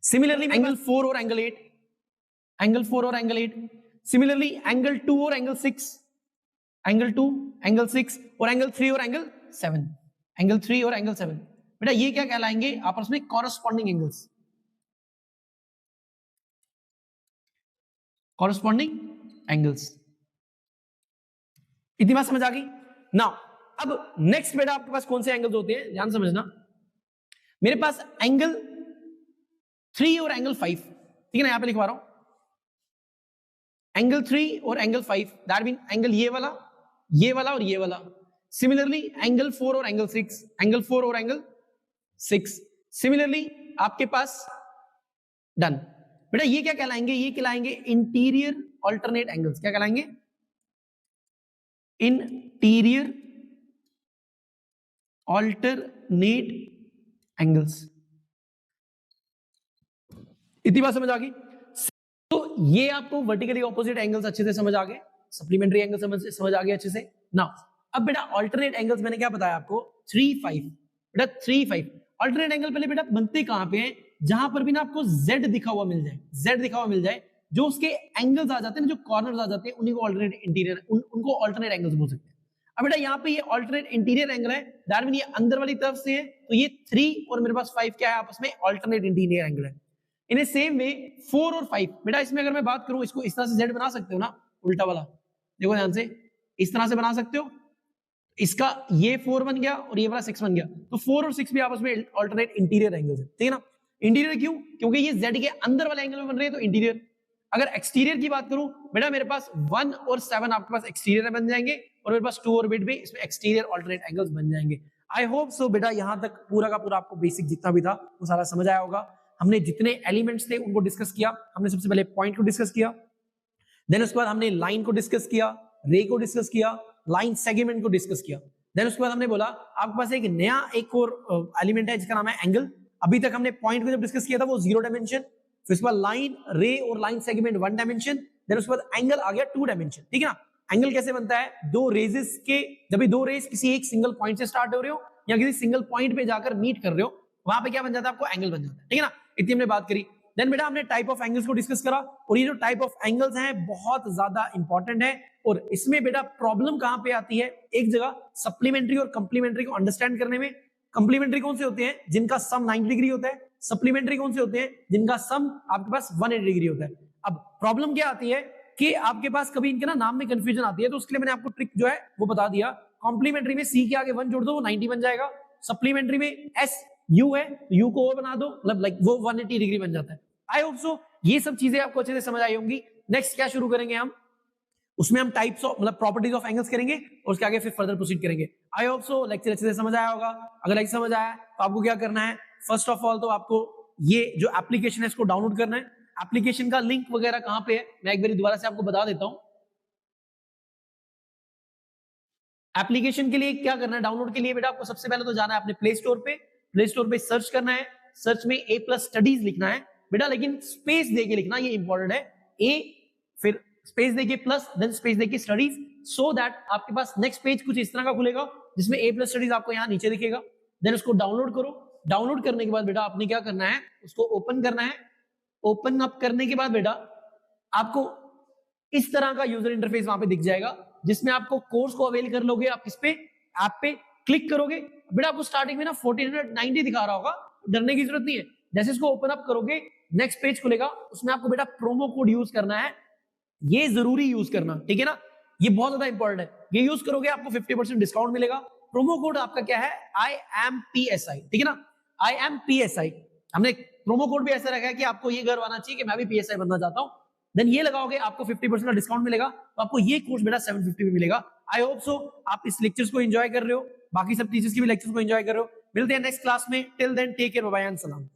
similarly angle 4 और एंगल 8, एंगल 4 और एंगल 8, सिमिलरली एंगल 2 और एंगल 6, एंगल 2 एंगल 6 और एंगल 3 और एंगल 7, एंगल 3 और एंगल 7। बेटा ये क्या कहलाएंगे आपस में कॉरस्पॉन्डिंग एंगल्स, कॉरस्पॉन्डिंग एंगल्स। इतनी बात समझ आ गई। नाउ अब नेक्स्ट बेटा आपके पास कौन से एंगल्स होते हैं ध्यान समझना। मेरे पास एंगल 3 और एंगल 5, ठीक है ना, यहां पे लिखवा रहा हूं एंगल 3 और एंगल 5, दैट मीन एंगल ये वाला और ये वाला। सिमिलरली एंगल 4 और एंगल 6, एंगल 4 और एंगल 6। सिमिलरली आपके पास डन। बेटा ये क्या कहलाएंगे, ये कहलाएंगे इंटीरियर अल्टरनेट एंगल्स। क्या कहलाएंगे? Interior alternate angles. इतनी बात समझ आ गई। तो ये आपको वर्टिकली ऑपोजिट एंगल्स अच्छे से समझ आ गए, सप्लीमेंट्री एंगल समझ आ गए अच्छे से। नाउ अब बेटा अल्टरनेट एंगल्स मैंने क्या बताया आपको 3, 5। बेटा 3, 5 अल्टरनेट एंगल पहले बेटा बनते कहां पे हैं, जहां पर भी ना आपको Z दिखा हुआ मिल जाए, Z दिखा हुआ मिल जाए, जो उसके एंगल्स आ जाते हैं ना, जो कॉर्नर्स आ जाते हैं, उन्हीं को अल्टरनेट इंटीरियर उनको अल्टरनेट एंगल्स बोल सकते हैं। अब बेटा यहाँ पे ये अल्टरनेट इंटीरियर एंगल है, दैट मीन ये अंदर वाली तरफ से है, तो ये 3 और मेरे पास 5 क्या है आपस में अल्टरनेट इंटीरियर एंगल है। इन सेम वे 4 और 5 बेटा इसमें अगर मैं बात करूं इसको इस तरह से Z बना सकते हो ना, उल्टा वाला देखो ध्यान से, इस तरह से बना सकते हो। इसका ये 4 बन गया और ये वाला 6 बन गया, तो 4 और 6 भी आपस में अल्टरनेट इंटीरियर एंगल्स है, ठीक है ना। इंटीरियर क्यों? क्योंकि ये Z के अंदर वाले एंगल में बन रहे हैं, तो इंटीरियर। अगर एक्सटीरियर की बात करूं बेटा मेरे पास 1 और 7 आपके पास एक्सटीरियर बन जाएंगे, और मेरे पास 2 और 8 भी इसमें एक्सटीरियर अल्टरनेट एंगल्स बन जाएंगे। आई होप सो बेटा यहां तक पूरा का पूरा आपको बेसिक जितना भी था वो सारा समझ आया होगा। हमने जितने एलिमेंट्स थे उनको डिस्कस किया। हमने सबसे पहले पॉइंट को डिस्कस किया, देन उसके बाद हमने लाइन को डिस्कस किया, रे को डिस्कस किया, लाइन सेगमेंट को डिस्कस किया। देन उसके बाद हमने बोला आपके पास एक नया एक और एलिमेंट है जिसका नाम है एंगल। अभी तक हमने पॉइंट को जब डिस्कस किया था वो 0 डायमेंशन, फिर उसके बाद लाइन, रे और लाइन सेगमेंट 1 डायमेंशन, देन उसके बाद एंगल आ गया 2 डायमेंशन, ठीक है ना। एंगल कैसे बनता है? दो रेजेस के, जब भी दो रेस किसी एक सिंगल पॉइंट से स्टार्ट हो रहे हो या किसी सिंगल पॉइंट पे जाकर मीट कर रहे हो, वहां पे क्या बन जाता है? आपको एंगल बन जाता है, ठीक है ना। इतनी हमने बात करी। देन बेटा हमने टाइप ऑफ एंगल्स को डिस्कस करा, और ये जो टाइप ऑफ एंगल्स हैं बहुत ज्यादा इंपॉर्टेंट है। और इसमें बेटा प्रॉब्लम कहां पे आती है? एक जगह सप्लीमेंट्री और कंप्लीमेंट्री को अंडरस्टैंड करने में। कंप्लीमेंट्री कौन से होते हैं? जिनका सम 90 डिग्री होता है। सप्लीमेंट्री कौन से होते हैं? जिनका सम आपके पास 180 डिग्री होता है। अब प्रॉब्लम क्या आती है कि आपके पास कभी इनके ना नाम में कंफ्यूजन आती है, तो उसके लिए मैंने आपको ट्रिक जो है वो बता दिया। कॉम्प्लीमेंट्री में सी के आगे 1 जोड़ दो, वो 90 बन जाएगा। सप्लीमेंट्री में एस यू है, यू को ओ बना दो, मतलब लाइक वो 180 डिग्री बन जाता है। आई होप सो ये सब चीजें आपको अच्छे से समझ आई होंगी। नेक्स्ट क्या शुरू करेंगे हम? उसमें हम टाइप्स ऑफ मतलब प्रॉपर्टीज ऑफ एंगल्स करेंगे, और उसके आगे फिर फर्दर प्रोसीड करेंगे। आई होप सो लेक्चर अच्छे से समझ आया होगा। अगर लेक्चर समझ आया तो आपको क्या करना है? फर्स्ट ऑफ ऑल तो आपको ये जो एप्लीकेशन है इसको डाउनलोड करना है। एप्लीकेशन का लिंक वगैरह कहां पे है मैं एक बार दोबारा से आपको बता देता हूं। एप्लीकेशन के लिए क्या करना है? डाउनलोड के लिए बेटा आपको सबसे पहले तो जाना है अपने प्ले स्टोर पे। प्ले स्टोर पे सर्च करना है, सर्च में A+ स्टडीज लिखना है बेटा, लेकिन स्पेस देके लिखना, ये इंपॉर्टेंट है। ए फिर स्पेस देके प्लस, देन स्पेस देके स्टडीज, सो दैट आपके पास नेक्स्ट पेज कुछ इस तरह का खुलेगा जिसमें A+ स्टडीज आपको यहाँ नीचे दिखेगा। देन उसको डाउनलोड करो। डाउनलोड करने के बाद बेटा आपने क्या करना है? उसको ओपन करना है। ओपन अप करने के बाद बेटा आपको इस तरह का यूजर इंटरफेस वहां पे दिख जाएगा, जिसमें आपको कोर्स को अवेल कर लोगे। आप इस पे ऐप पे क्लिक करोगे, बेटा आपको स्टार्टिंग में ना 1490 दिखा रहा होगा, डरने की जरूरत नहीं है। जैसे इसको ओपन अप करोगे नेक्स्ट पेज खुलेगा, उसमें आपको बेटा प्रोमो कोड यूज करना है। ये जरूरी यूज करना, ठीक है ना, ये बहुत ज्यादा इंपॉर्टेंट है। ये यूज करोगे आपको 50% डिस्काउंट मिलेगा। प्रोमो कोड आपका क्या है? IMPSI, ठीक है ना, IMPSI। हमने प्रोमो कोड भी ऐसा रखा है कि आपको ये गर्व आना चाहिए कि मैं भी PSI बनना चाहता हूं। देन ये लगाओगे आपको 50% का डिस्काउंट मिलेगा, तो आपको ये कोर्स बेटा 750 में मिलेगा। आई होप सो आप इस लेक्चर्स को एंजॉय कर रहे हो, बाकी सब टीचर्स की भी लेक्चर्स को एंजॉय कर रहे हो। मिलते हैं नेक्स्ट क्लास में। Till then take care, bye bye and सलाम।